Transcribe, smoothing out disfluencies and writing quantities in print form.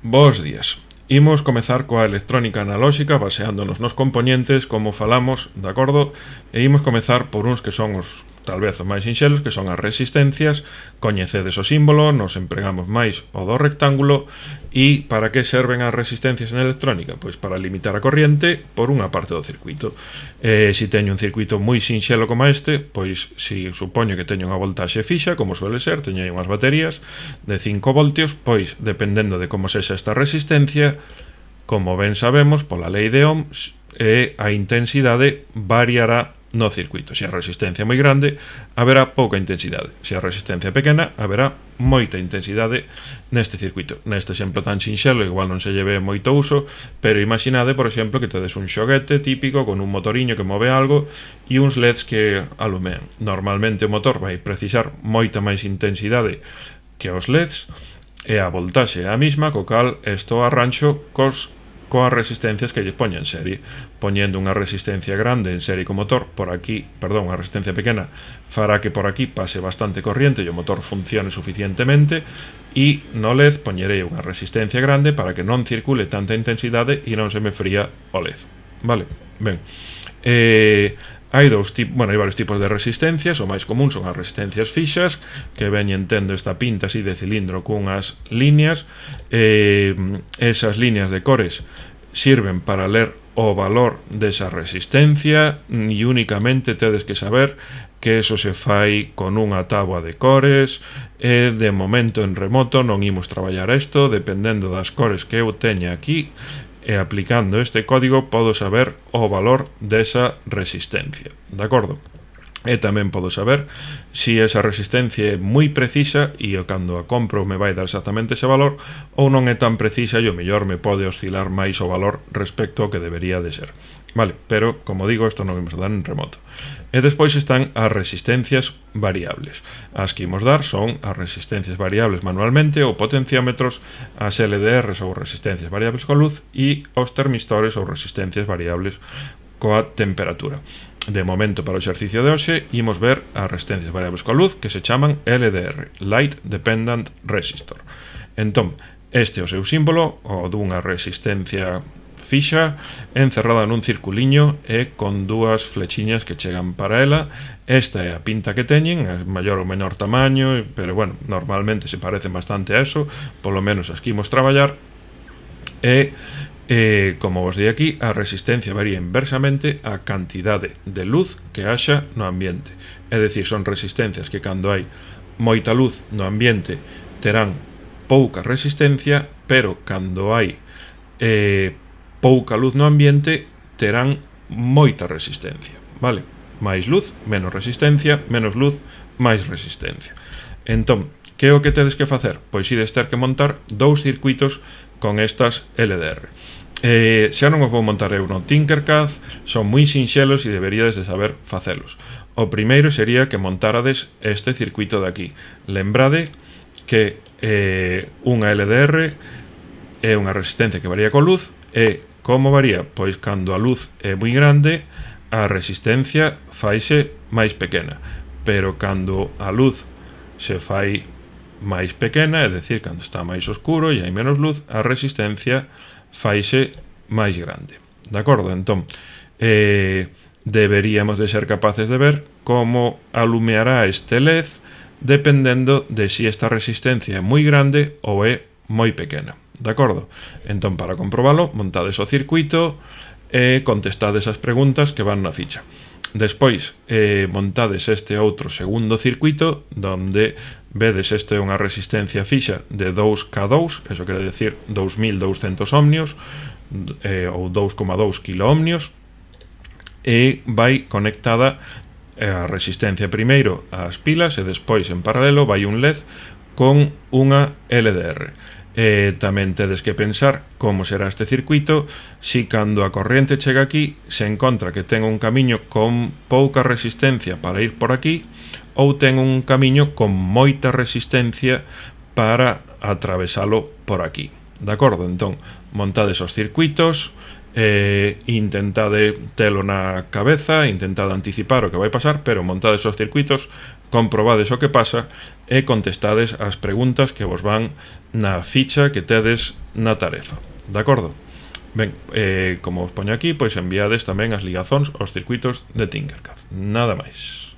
Bos días. Imos comezar coa electrónica analóxica baseándonos nos componentes, como falamos, de acordo? E imos comezar por uns que son os tal vez os máis sinxelos, que son as resistencias. Coñecedes o símbolo, nos empregamos máis o do rectángulo. E para que serven as resistencias en electrónica? Pois para limitar a corriente por unha parte do circuito. Se teño un circuito moi sinxelo como este, pois si supoño que teño unha voltaxe fixa, como suele ser, teño aí unhas baterías de 5 voltios, pois dependendo de como sexa esta resistencia, como ben sabemos pola lei de Ohms, a intensidade variará no circuito. Se a resistencia é moi grande, haberá pouca intensidade. Se a resistencia é pequena, haberá moita intensidade neste circuito. Neste exemplo tan sinxelo, igual non se lleve moito uso, pero imaginade, por exemplo, que tedes un xoguete típico con un motoriño que move algo e uns LEDs que alumean. Normalmente o motor vai precisar moita máis intensidade que os LEDs, e a voltaxe é a mesma, co cal isto arranxo coas resistencias que lles poña en serie. Poñendo unha resistencia grande en serie co motor, por aquí, perdón, unha resistencia pequena, fará que por aquí pase bastante corriente e o motor funcione suficientemente, e no LED poñerei unha resistencia grande para que non circule tanta intensidade e non se me fría o LED. Vale, ben. Hai varios tipos de resistencias. O máis común son as resistencias fixas, que veñen tendo esta pinta así de cilindro cunhas líneas. Esas líneas de cores sirven para ler o valor desa resistencia, e únicamente tedes que saber que eso se fai con unha táboa de cores. De momento en remoto non imos traballar isto, dependendo das cores que eu teña aquí, e aplicando este código podo saber o valor desa resistencia, de acordo? E tamén podo saber se esa resistencia é moi precisa e cando a compro me vai dar exactamente ese valor, ou non é tan precisa e o mellor me pode oscilar máis o valor respecto ao que debería de ser. Vale, pero, como digo, isto non vamos a dar en remoto. E despois están as resistencias variables. As que imos dar son as resistencias variables manualmente ou potenciómetros, as LDRs ou resistencias variables coa luz, e os termistores ou resistencias variables coa temperatura. De momento, para o exercicio de hoxe, imos ver as resistencias variables coa luz, que se chaman LDR, Light Dependent Resistor. Entón, este é o seu símbolo, o dunha resistencia fixa, encerrada nun circuliño e con dúas flechiñas que chegan para ela. Esta é a pinta que teñen, é maior ou menor tamaño, pero bueno, normalmente se parecen bastante a eso, polo menos as que imos traballar. E como vos di aquí, a resistencia varía inversamente a cantidade de luz que haxa no ambiente. É dicir, son resistencias que cando hai moita luz no ambiente terán pouca resistencia, pero cando hai pouca luz no ambiente terán moita resistencia, vale? Máis luz, menos resistencia, menos luz, máis resistencia. Entón, que é o que tedes que facer? Pois ides ter que montar dous circuitos con estas LDR. Xa non os vou montar eu no Tinkercad, son moi sinxelos e deberíades de saber facelos. O primeiro sería que montarades este circuito de aquí. Lembrade que unha LDR é unha resistencia que varía con luz, e como varía? Pois cando a luz é moi grande, a resistencia faise máis pequena, pero cando a luz se fai máis pequena, é dicir, cando está máis oscuro e hai menos luz, a resistencia faise máis grande, de acordo? Entón, deberíamos de ser capaces de ver como alumeará este LED dependendo de si esta resistencia é moi grande ou é moi pequena. De acordo? Entón, para comprobalo, montades o circuito e contestades as preguntas que van na ficha. Despois, montades este outro segundo circuito, donde vedes este é unha resistencia fixa de 2K2, eso quere decir 2200 ohmios, ou 2,2 kiloohmios, e vai conectada a resistencia primeiro ás pilas, e despois, en paralelo, vai un LED con unha LDR. Tamén tedes que pensar como será este circuito si cando a corriente chega aquí se encontra que ten un camiño con pouca resistencia para ir por aquí, ou ten un camiño con moita resistencia para atravesalo por aquí. De acordo? Entón, montades os circuitos intentade telo na cabeza, intentade anticipar o que vai pasar, pero montades os circuitos, comprobades o que pasa e contestades as preguntas que vos van na ficha que tedes na tarefa. De acordo? Ben, como os poño aquí, pois enviades tamén as ligazóns aos circuitos de Tinkercad. Nada máis.